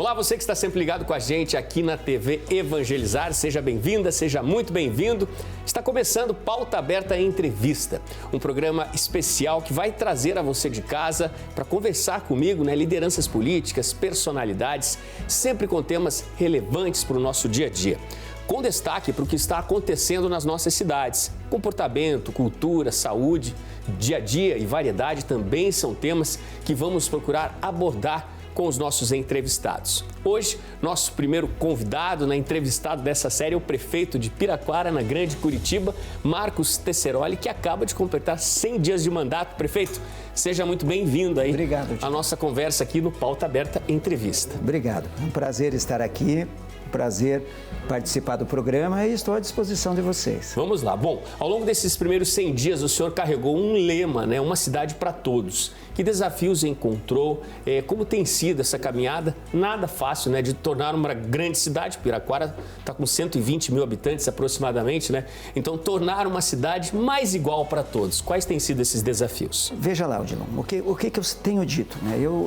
Olá, você que está sempre ligado com a gente aqui na TV Evangelizar, seja bem-vinda, seja muito bem-vindo. Está começando Pauta Aberta Entrevista, um programa especial que vai trazer a você de casa para conversar comigo, lideranças políticas, personalidades, sempre com temas relevantes para o nosso dia a dia. Com destaque para o que está acontecendo nas nossas cidades. Comportamento, cultura, saúde, dia a dia e variedade também são temas que vamos procurar abordar com os nossos entrevistados. Hoje, nosso primeiro convidado, entrevistado dessa série, é o prefeito de Piraquara, na Grande Curitiba, Marcos Tesseroli, que acaba de completar 100 dias de mandato. Prefeito, seja muito bem-vindo aí. Obrigado, à nossa conversa aqui no Pauta Aberta Entrevista. Obrigado. É um prazer estar aqui. Prazer participar do programa e estou à disposição de vocês. Vamos lá. Bom, ao longo desses primeiros 100 dias, o senhor carregou um lema, uma cidade para todos. Que desafios encontrou? Como tem sido essa caminhada? Nada fácil, de tornar uma grande cidade. Piraquara está com 120 mil habitantes aproximadamente, Então, tornar uma cidade mais igual para todos. Quais têm sido esses desafios? Veja lá, Odilon, o que eu tenho dito?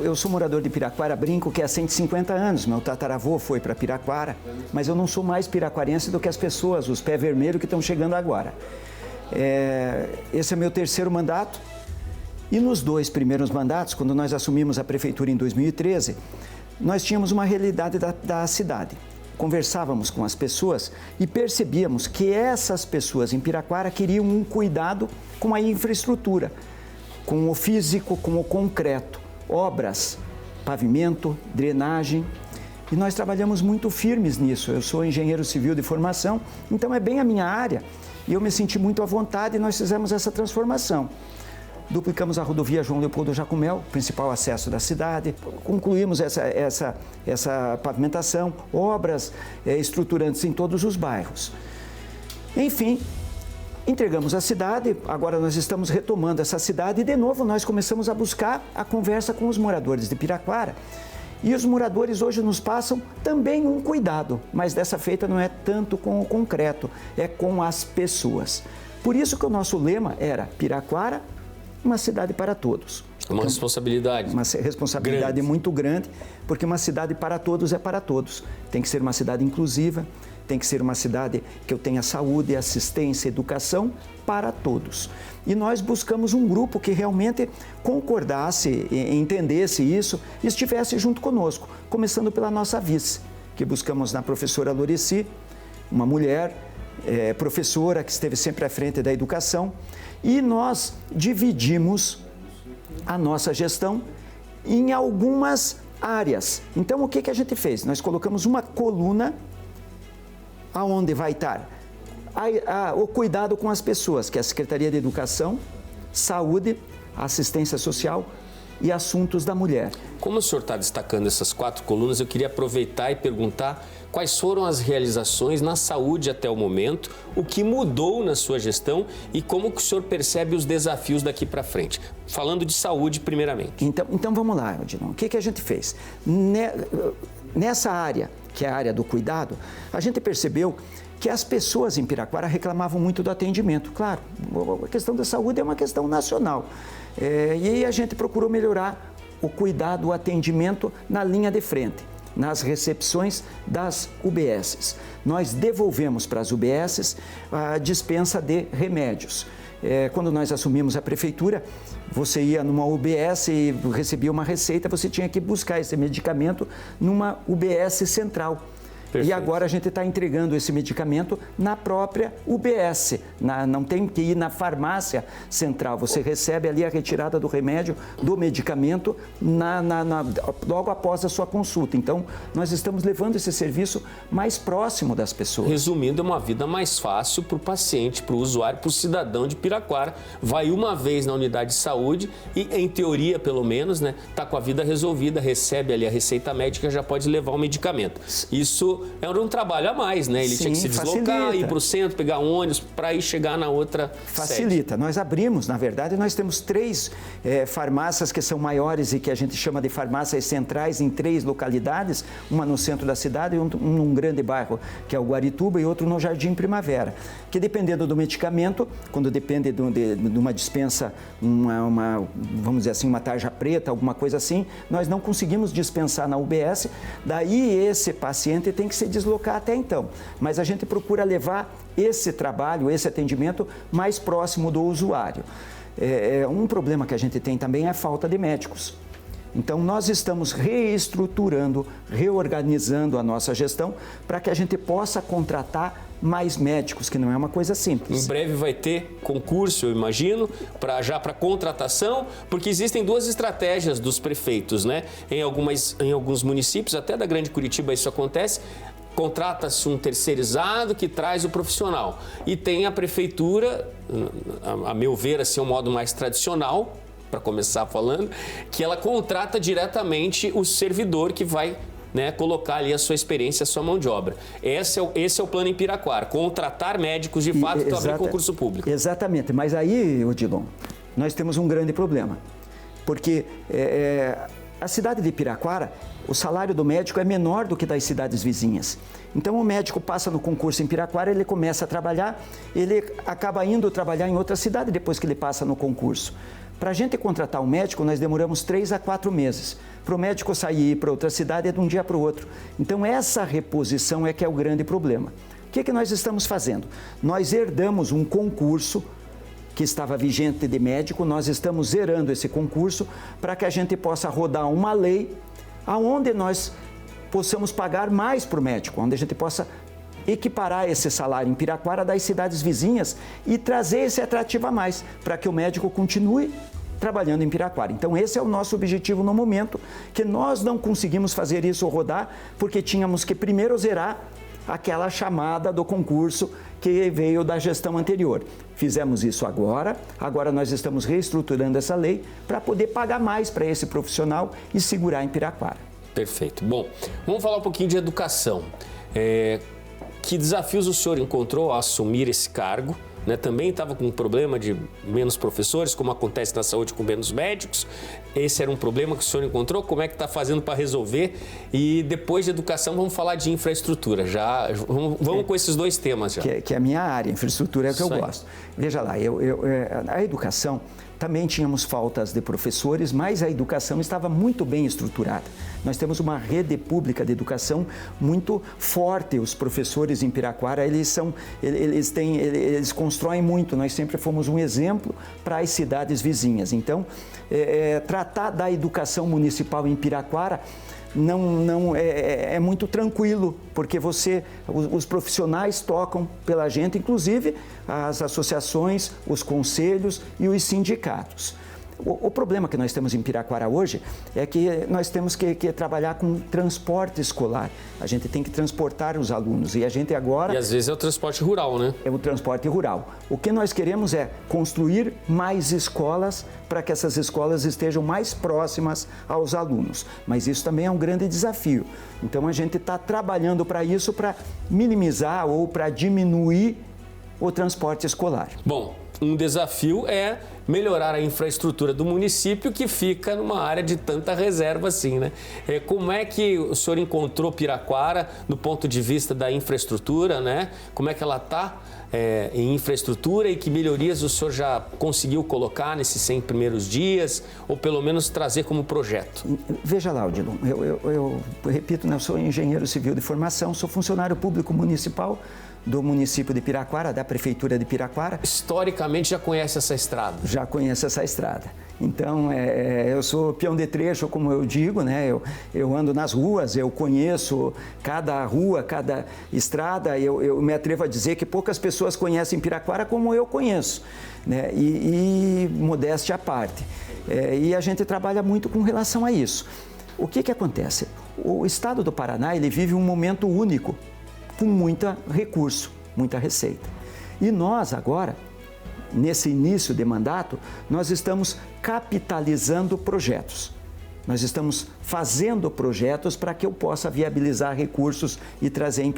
Eu sou morador de Piraquara, brinco que há 150 anos. Meu tataravô foi para Piraquara, mas eu não sou mais piraquarense do que as pessoas, os pés vermelhos que estão chegando agora. Esse é meu terceiro mandato. E nos 2 primeiros mandatos, quando nós assumimos a prefeitura em 2013, nós tínhamos uma realidade da cidade. Conversávamos com as pessoas e percebíamos que essas pessoas em Piraquara queriam um cuidado com a infraestrutura, com o físico, com o concreto, obras, pavimento, drenagem. E nós trabalhamos muito firmes nisso. Eu sou engenheiro civil de formação, então é bem a minha área. E eu me senti muito à vontade e nós fizemos essa transformação. Duplicamos a rodovia João Leopoldo Jacumel, principal acesso da cidade. Concluímos essa pavimentação, obras estruturantes em todos os bairros. Enfim, entregamos a cidade, agora nós estamos retomando essa cidade e de novo nós começamos a buscar a conversa com os moradores de Piraquara. E os moradores hoje nos passam também um cuidado, mas dessa feita não é tanto com o concreto, é com as pessoas. Por isso que o nosso lema era Piraquara, uma cidade para todos. Uma responsabilidade. Uma responsabilidade muito grande, porque uma cidade para todos é para todos. Tem que ser uma cidade inclusiva, tem que ser uma cidade que eu tenha saúde, assistência, educação para todos. E nós buscamos um grupo que realmente concordasse, entendesse isso e estivesse junto conosco, começando pela nossa vice, que buscamos na professora Loreci, uma mulher professora que esteve sempre à frente da educação, e nós dividimos a nossa gestão em algumas áreas. Então, o que a gente fez? Nós colocamos uma coluna aonde vai estar o cuidado com as pessoas, que é a Secretaria de Educação, Saúde, Assistência Social e Assuntos da Mulher. Como o senhor está destacando essas 4 colunas, eu queria aproveitar e perguntar quais foram as realizações na saúde até o momento, o que mudou na sua gestão e como que o senhor percebe os desafios daqui para frente. Falando de saúde, primeiramente. Então vamos lá, Odilon. O que a gente fez? Nessa área, que é a área do cuidado, a gente percebeu que as pessoas em Piraquara reclamavam muito do atendimento. Claro, a questão da saúde é uma questão nacional. E aí a gente procurou melhorar o cuidado, o atendimento na linha de frente, nas recepções das UBSs. Nós devolvemos para as UBSs a dispensa de remédios. Quando nós assumimos a prefeitura, você ia numa UBS e recebia uma receita, você tinha que buscar esse medicamento numa UBS central. Perfeito. E agora a gente está entregando esse medicamento na própria UBS, não tem que ir na farmácia central, você recebe ali a retirada do remédio, do medicamento, logo após a sua consulta. Então, nós estamos levando esse serviço mais próximo das pessoas. Resumindo, é uma vida mais fácil para o paciente, para o usuário, para o cidadão de Piraquara. Vai uma vez na unidade de saúde e, em teoria, pelo menos, está com a vida resolvida, recebe ali a receita médica, já pode levar o medicamento. Isso era um trabalho a mais, né? Ele tinha que se deslocar, ir para o centro, pegar um ônibus para ir chegar na outra Facilita. sede. Nós abrimos, na verdade, nós temos 3 farmácias que são maiores e que a gente chama de farmácias centrais em 3 localidades, uma no centro da cidade e um num grande bairro, que é o Guarituba, e outro no Jardim Primavera, que dependendo do medicamento, quando depende de uma dispensa, vamos dizer assim, uma tarja preta, alguma coisa assim, nós não conseguimos dispensar na UBS, daí esse paciente tem que se deslocar até então. Mas a gente procura levar esse trabalho, esse atendimento mais próximo do usuário. Um problema que a gente tem também é a falta de médicos. Então, nós estamos reestruturando, reorganizando a nossa gestão para que a gente possa contratar mais médicos, que não é uma coisa simples. Em breve vai ter concurso, eu imagino, para contratação, porque existem 2 estratégias dos prefeitos, né? Em alguns municípios, até da Grande Curitiba isso acontece, contrata-se um terceirizado que traz o profissional. E tem a prefeitura, a meu ver, assim, um modo mais tradicional, para começar falando, que ela contrata diretamente o servidor que vai, né, colocar ali a sua experiência, a sua mão de obra. Esse é o plano em Piraquara, contratar médicos de fato e abrir concurso público. Exatamente, mas aí, Odilon, nós temos um grande problema, porque a cidade de Piraquara, o salário do médico é menor do que das cidades vizinhas. Então, o médico passa no concurso em Piraquara, ele começa a trabalhar, ele acaba indo trabalhar em outra cidade depois que ele passa no concurso. Para a gente contratar um médico, nós demoramos 3 a 4 meses. Para o médico sair e ir para outra cidade é de um dia para o outro. Então, essa reposição é que é o grande problema. O que nós estamos fazendo? Nós herdamos um concurso que estava vigente de médico, nós estamos zerando esse concurso para que a gente possa rodar uma lei aonde nós possamos pagar mais para o médico, onde a gente possa equiparar esse salário em Piraquara das cidades vizinhas e trazer esse atrativo a mais, para que o médico continue trabalhando em Piraquara. Então, esse é o nosso objetivo no momento, que nós não conseguimos fazer isso rodar, porque tínhamos que primeiro zerar aquela chamada do concurso que veio da gestão anterior. Fizemos isso agora nós estamos reestruturando essa lei para poder pagar mais para esse profissional e segurar em Piraquara. Perfeito. Bom, vamos falar um pouquinho de educação. Que desafios o senhor encontrou ao assumir esse cargo? Né? Também estava com um problema de menos professores, como acontece na saúde com menos médicos. Esse era um problema que o senhor encontrou. Como é que está fazendo para resolver? E depois de educação, vamos falar de infraestrutura. Vamos com esses 2 temas já. Que é a minha área, infraestrutura é o que eu gosto. Veja lá, a educação, também tínhamos faltas de professores, mas a educação estava muito bem estruturada. Nós temos uma rede pública de educação muito forte. Os professores em Piraquara, eles constroem muito. Nós sempre fomos um exemplo para as cidades vizinhas. Então, tratar da educação municipal em Piraquara não é muito tranquilo, porque os profissionais tocam pela gente, inclusive as associações, os conselhos e os sindicatos. O problema que nós temos em Piraquara hoje é que nós temos que trabalhar com transporte escolar. A gente tem que transportar os alunos e a gente agora... E às vezes é o transporte rural, né? É o transporte rural. O que nós queremos é construir mais escolas para que essas escolas estejam mais próximas aos alunos. Mas isso também é um grande desafio. Então a gente está trabalhando para isso, para minimizar ou para diminuir o transporte escolar. Bom, um desafio é melhorar a infraestrutura do município, que fica numa área de tanta reserva assim, né? Como é que o senhor encontrou Piraquara do ponto de vista da infraestrutura, né? Como é que ela está em infraestrutura e que melhorias o senhor já conseguiu colocar nesses 100 primeiros dias, ou pelo menos trazer como projeto? Veja lá, Odilon, eu repito, né, eu sou engenheiro civil de formação, sou funcionário público municipal do município de Piraquara, da prefeitura de Piraquara. Historicamente já conhece essa estrada? Já conheço essa estrada. Então, eu sou peão de trecho, como eu digo, né? Eu ando nas ruas, eu conheço cada rua, cada estrada. Eu me atrevo a dizer que poucas pessoas conhecem Piraquara como eu conheço, né? E modéstia à parte. E a gente trabalha muito com relação a isso. O que acontece? O estado do Paraná, ele vive um momento único, com muito recurso, muita receita. E nós agora, nesse início de mandato, nós estamos capitalizando projetos. Nós estamos fazendo projetos para que eu possa viabilizar recursos e trazer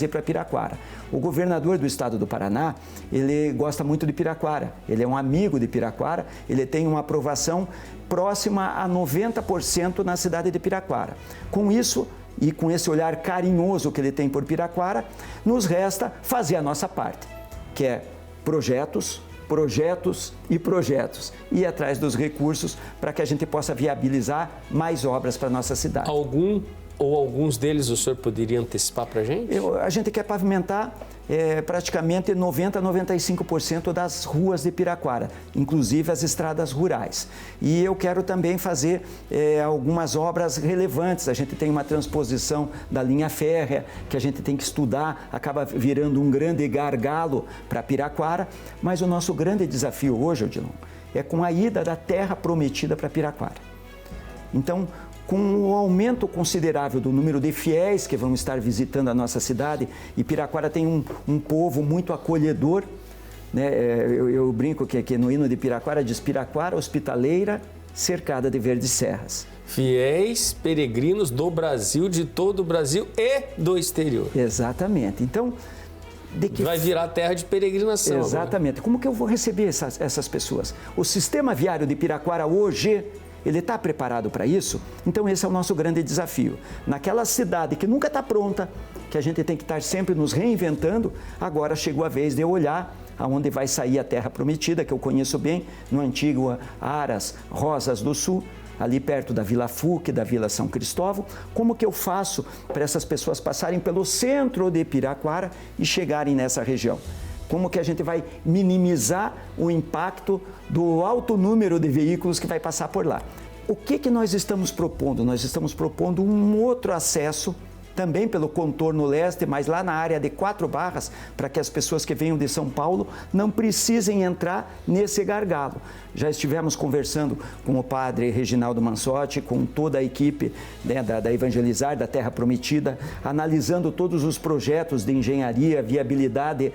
para Piraquara. O governador do estado do Paraná, ele gosta muito de Piraquara, ele é um amigo de Piraquara, ele tem uma aprovação próxima a 90% na cidade de Piraquara. Com isso, e com esse olhar carinhoso que ele tem por Piraquara, nos resta fazer a nossa parte, que é projetos e projetos, e ir atrás dos recursos para que a gente possa viabilizar mais obras para a nossa cidade. Alguns deles o senhor poderia antecipar para a gente? A gente quer pavimentar praticamente 90% a 95% das ruas de Piraquara, inclusive as estradas rurais. E eu quero também fazer algumas obras relevantes. A gente tem uma transposição da linha férrea que a gente tem que estudar, acaba virando um grande gargalo para Piraquara, mas o nosso grande desafio hoje, Odilon, é com a ida da terra prometida para Piraquara. Então, com o aumento considerável do número de fiéis que vão estar visitando a nossa cidade, e Piraquara tem um povo muito acolhedor, né? Eu brinco que no hino de Piraquara diz: Piraquara hospitaleira, cercada de verdes serras. Fiéis peregrinos do Brasil, de todo o Brasil e do exterior. Exatamente. Então, vai virar terra de peregrinação. Exatamente. Agora. Como que eu vou receber essas pessoas? O sistema viário de Piraquara hoje, ele está preparado para isso? Então esse é o nosso grande desafio. Naquela cidade que nunca está pronta, que a gente tem que estar sempre nos reinventando, agora chegou a vez de eu olhar aonde vai sair a terra prometida, que eu conheço bem, no antigo Aras, Rosas do Sul, ali perto da Vila Fuc, da Vila São Cristóvão. Como que eu faço para essas pessoas passarem pelo centro de Piraquara e chegarem nessa região? Como que a gente vai minimizar o impacto do alto número de veículos que vai passar por lá? O que nós estamos propondo? Nós estamos propondo um outro acesso, também pelo contorno leste, mas lá na área de 4 barras, para que as pessoas que venham de São Paulo não precisem entrar nesse gargalo. Já estivemos conversando com o padre Reginaldo Mansotti, com toda a equipe, né, da Evangelizar, da Terra Prometida, analisando todos os projetos de engenharia, viabilidade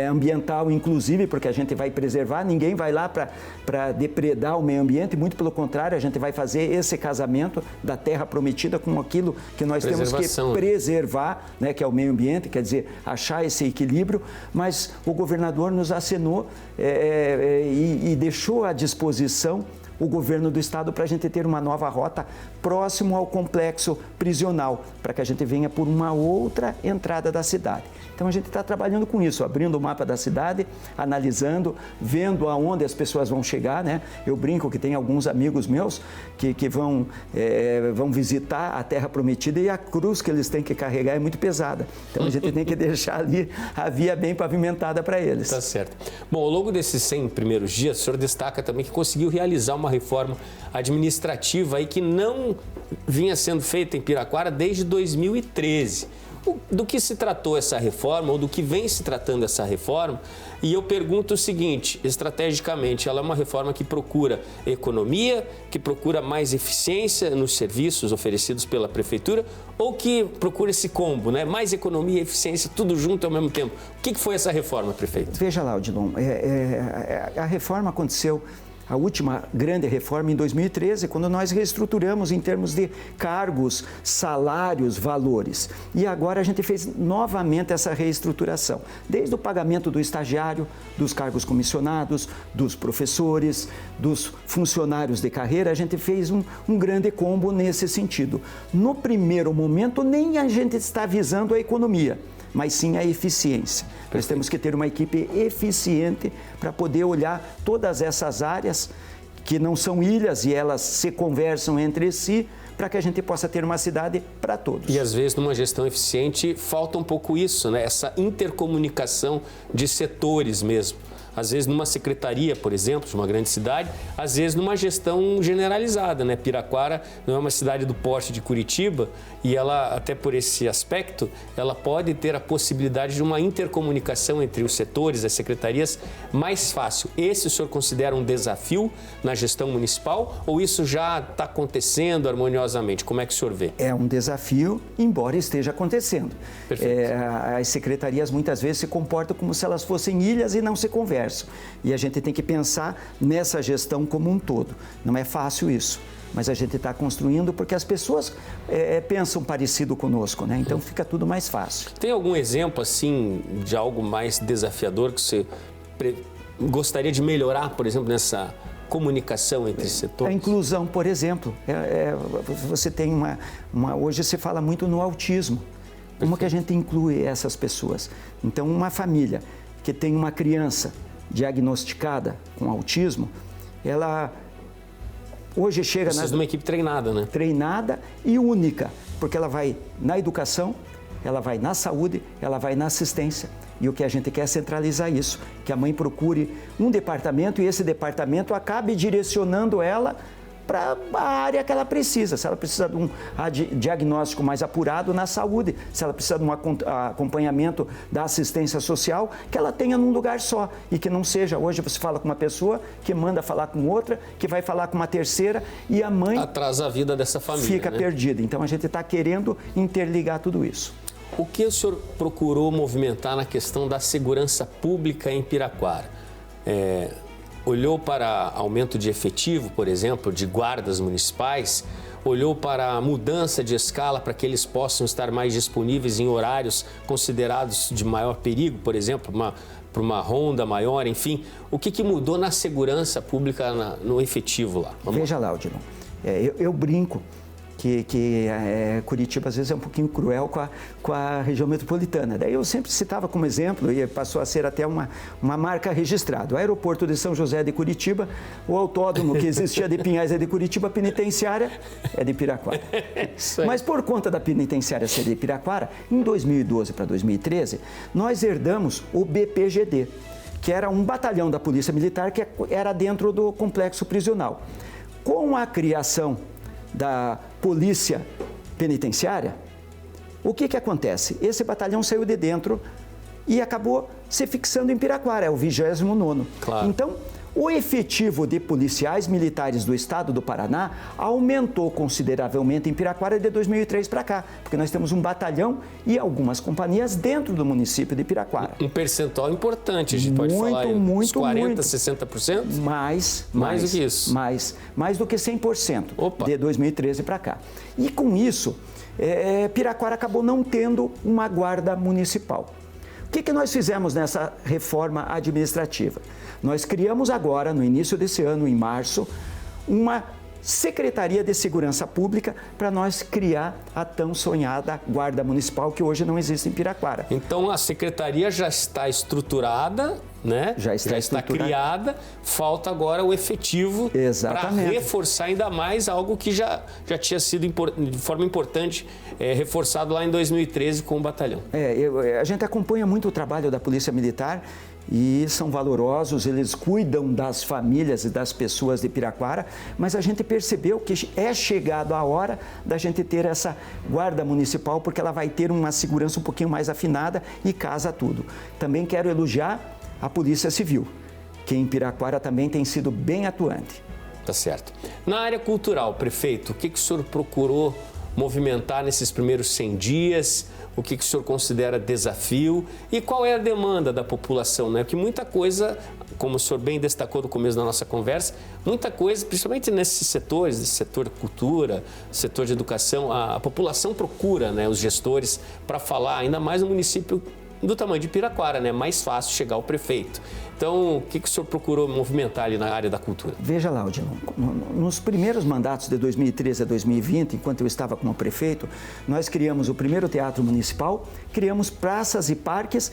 ambiental, inclusive, porque a gente vai preservar, ninguém vai lá para depredar o meio ambiente, muito pelo contrário, a gente vai fazer esse casamento da Terra Prometida com aquilo que nós temos que preservar, né, que é o meio ambiente, quer dizer, achar esse equilíbrio, mas o governador nos acenou e deixou à disposição o governo do estado para a gente ter uma nova rota próximo ao complexo prisional, para que a gente venha por uma outra entrada da cidade. Então a gente está trabalhando com isso, abrindo o mapa da cidade, analisando, vendo aonde as pessoas vão chegar, né? Eu brinco que tem alguns amigos meus que vão visitar a Terra Prometida e a cruz que eles têm que carregar é muito pesada. Então a gente tem que deixar ali a via bem pavimentada para eles. Tá certo. Bom, ao longo desses 100 primeiros dias, o senhor destaca também que conseguiu realizar uma reforma administrativa aí que não vinha sendo feita em Piraquara desde 2013. Do que se tratou essa reforma, ou do que vem se tratando essa reforma? E eu pergunto o seguinte, estrategicamente, ela é uma reforma que procura economia, que procura mais eficiência nos serviços oferecidos pela prefeitura, ou que procura esse combo, né? Mais economia e eficiência, tudo junto ao mesmo tempo. O que foi essa reforma, prefeito? Veja lá, Odilon, a reforma aconteceu, a última grande reforma em 2013, quando nós reestruturamos em termos de cargos, salários, valores. E agora a gente fez novamente essa reestruturação, desde o pagamento do estagiário, dos cargos comissionados, dos professores, dos funcionários de carreira, a gente fez um grande combo nesse sentido. No primeiro momento, nem a gente está visando a economia, mas sim a eficiência. Nós temos que ter uma equipe eficiente para poder olhar todas essas áreas que não são ilhas e elas se conversam entre si, para que a gente possa ter uma cidade para todos. E às vezes numa gestão eficiente falta um pouco isso, né? Essa intercomunicação de setores mesmo. Às vezes numa secretaria, por exemplo, de uma grande cidade, às vezes numa gestão generalizada, né? Piraquara não é uma cidade do porte de Curitiba e ela, até por esse aspecto, ela pode ter a possibilidade de uma intercomunicação entre os setores, as secretarias, mais fácil. Esse o senhor considera um desafio na gestão municipal ou isso já está acontecendo harmoniosamente? Como é que o senhor vê? É um desafio, embora esteja acontecendo. As secretarias muitas vezes se comportam como se elas fossem ilhas e não se conversam. universo. E a gente tem que pensar nessa gestão como um todo. Não é fácil isso, mas a gente está construindo porque as pessoas pensam parecido conosco, né? Então fica tudo mais fácil. Tem algum exemplo, assim, de algo mais desafiador que você gostaria de melhorar, por exemplo, nessa comunicação entre setores? A inclusão, por exemplo. Você tem hoje se fala muito no autismo. Como que a gente inclui essas pessoas? Então, uma família que tem uma criança diagnosticada com autismo, ela hoje chega... Precisa de uma equipe treinada, né? Treinada e única, porque ela vai na educação, ela vai na saúde, ela vai na assistência. E o que a gente quer é centralizar isso, que a mãe procure um departamento e esse departamento acabe direcionando ela para a área que ela precisa. Se ela precisa de um diagnóstico mais apurado na saúde, se ela precisa de um acompanhamento da assistência social, que ela tenha num lugar só e que não seja, hoje você fala com uma pessoa, que manda falar com outra, que vai falar com uma terceira e a mãe... atrasa a vida dessa família, fica né? perdida. Então a gente está querendo interligar tudo isso. O que o senhor procurou movimentar na questão da segurança pública em Piraquara? Olhou para aumento de efetivo, por exemplo, de guardas municipais? Olhou para a mudança de escala para que eles possam estar mais disponíveis em horários considerados de maior perigo, por exemplo, para uma ronda maior, enfim? O que mudou na segurança pública, no efetivo lá? Veja lá, Odilon, eu brinco que Curitiba às vezes é um pouquinho cruel com a região metropolitana. Daí eu sempre citava como exemplo, e passou a ser até uma marca registrada, o aeroporto de São José de Curitiba, o autódromo que existia de Pinhais é de Curitiba, a penitenciária é de Piraquara. Mas por conta da penitenciária ser de Piraquara, em 2012 para 2013, nós herdamos o BPGD, que era um batalhão da Polícia Militar que era dentro do complexo prisional. Com a criação da polícia penitenciária, o que acontece? Esse batalhão saiu de dentro e acabou se fixando em Piraquara, é o 29º. Claro. Então, o efetivo de policiais militares do estado do Paraná aumentou consideravelmente em Piraquara de 2003 para cá, porque nós temos um batalhão e algumas companhias dentro do município de Piraquara. Um percentual importante, a gente pode falar uns 40%, 60%? Mais do que isso? Mais do que 100%. Opa. De 2013 para cá. E com isso, Piraquara acabou não tendo uma guarda municipal. O que nós fizemos nessa reforma administrativa? Nós criamos agora, no início desse ano, em março, uma Secretaria de Segurança Pública para nós criar a tão sonhada Guarda Municipal, que hoje não existe em Piraquara. Então a Secretaria já está estruturada, né? Já está criada, falta agora o efetivo para reforçar ainda mais algo que já tinha sido de forma importante reforçado lá em 2013 com o batalhão. A gente acompanha muito o trabalho da Polícia Militar e são valorosos, eles cuidam das famílias e das pessoas de Piraquara, mas a gente percebeu que é chegado a hora da gente ter essa guarda municipal, porque ela vai ter uma segurança um pouquinho mais afinada e casa tudo. Também quero elogiar a Polícia Civil, que em Piraquara também tem sido bem atuante. Tá certo. Na área cultural, prefeito, o que o senhor procurou movimentar nesses primeiros 100 dias? O que o senhor considera desafio e qual é a demanda da população, né? Porque muita coisa, como o senhor bem destacou no começo da nossa conversa, muita coisa, principalmente nesses setores, esse setor de cultura, setor de educação, a população procura, né, os gestores para falar, ainda mais no município do tamanho de Piraquara, né? Mais fácil chegar ao prefeito. Então, o que o senhor procurou movimentar ali na área da cultura? Veja lá, Odilon, nos primeiros mandatos de 2013 a 2020, enquanto eu estava como prefeito, nós criamos o primeiro teatro municipal, criamos praças e parques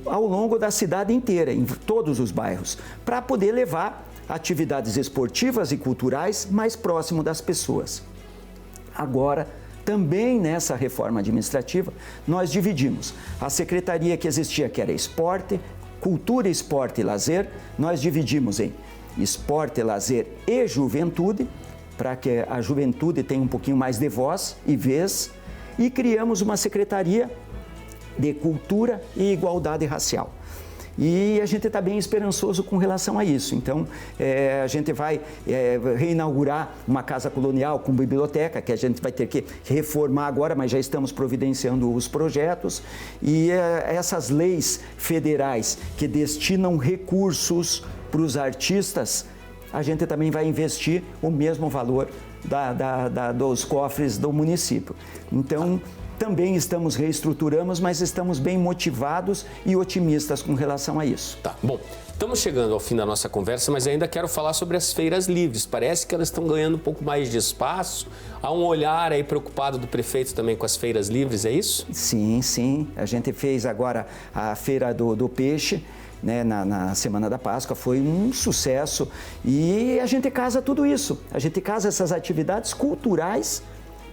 ao longo da cidade inteira, em todos os bairros, para poder levar atividades esportivas e culturais mais próximo das pessoas. Agora, também nessa reforma administrativa, nós dividimos a secretaria que existia, que era esporte, cultura, esporte e lazer, nós dividimos em esporte, lazer e juventude, para que a juventude tenha um pouquinho mais de voz e vez, e criamos uma secretaria de cultura e igualdade racial. E a gente está bem esperançoso com relação a isso. Então, a gente vai reinaugurar uma casa colonial com biblioteca, que a gente vai ter que reformar agora, mas já estamos providenciando os projetos. E essas leis federais que destinam recursos para os artistas, a gente também vai investir o mesmo valor dos cofres do município. Então, também reestruturamos, mas estamos bem motivados e otimistas com relação a isso. Tá, bom, estamos chegando ao fim da nossa conversa, mas ainda quero falar sobre as feiras livres. Parece que elas estão ganhando um pouco mais de espaço. Há um olhar aí preocupado do prefeito também com as feiras livres, é isso? Sim, sim. A gente fez agora a Feira do Peixe, né, na Semana da Páscoa, foi um sucesso. E a gente casa tudo isso. A gente casa essas atividades culturais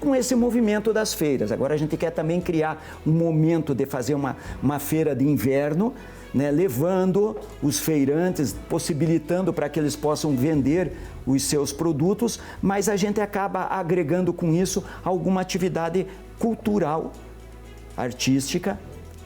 com esse movimento das feiras. Agora a gente quer também criar um momento de fazer uma feira de inverno, né, levando os feirantes, possibilitando para que eles possam vender os seus produtos, mas a gente acaba agregando com isso alguma atividade cultural, artística,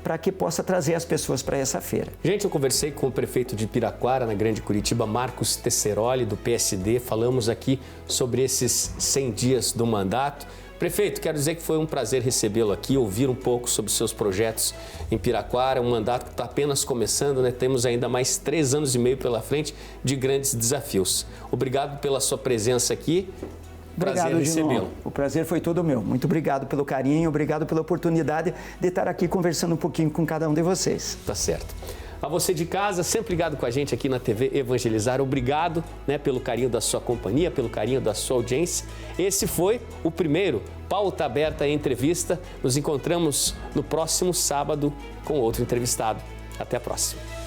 para que possa trazer as pessoas para essa feira. Gente, eu conversei com o prefeito de Piraquara, na Grande Curitiba, Marcos Tesseroli, do PSD. Falamos aqui sobre esses 100 dias do mandato. Prefeito, quero dizer que foi um prazer recebê-lo aqui, ouvir um pouco sobre os seus projetos em Piraquara, um mandato que está apenas começando, né? Temos ainda mais 3 anos e meio pela frente de grandes desafios. Obrigado pela sua presença aqui. Prazer recebê-lo. O prazer foi todo meu. Muito obrigado pelo carinho, obrigado pela oportunidade de estar aqui conversando um pouquinho com cada um de vocês. Tá certo. A você de casa, sempre ligado com a gente aqui na TV Evangelizar, obrigado, né, pelo carinho da sua companhia, pelo carinho da sua audiência. Esse foi o primeiro Pauta Aberta Entrevista. Nos encontramos no próximo sábado com outro entrevistado. Até a próxima.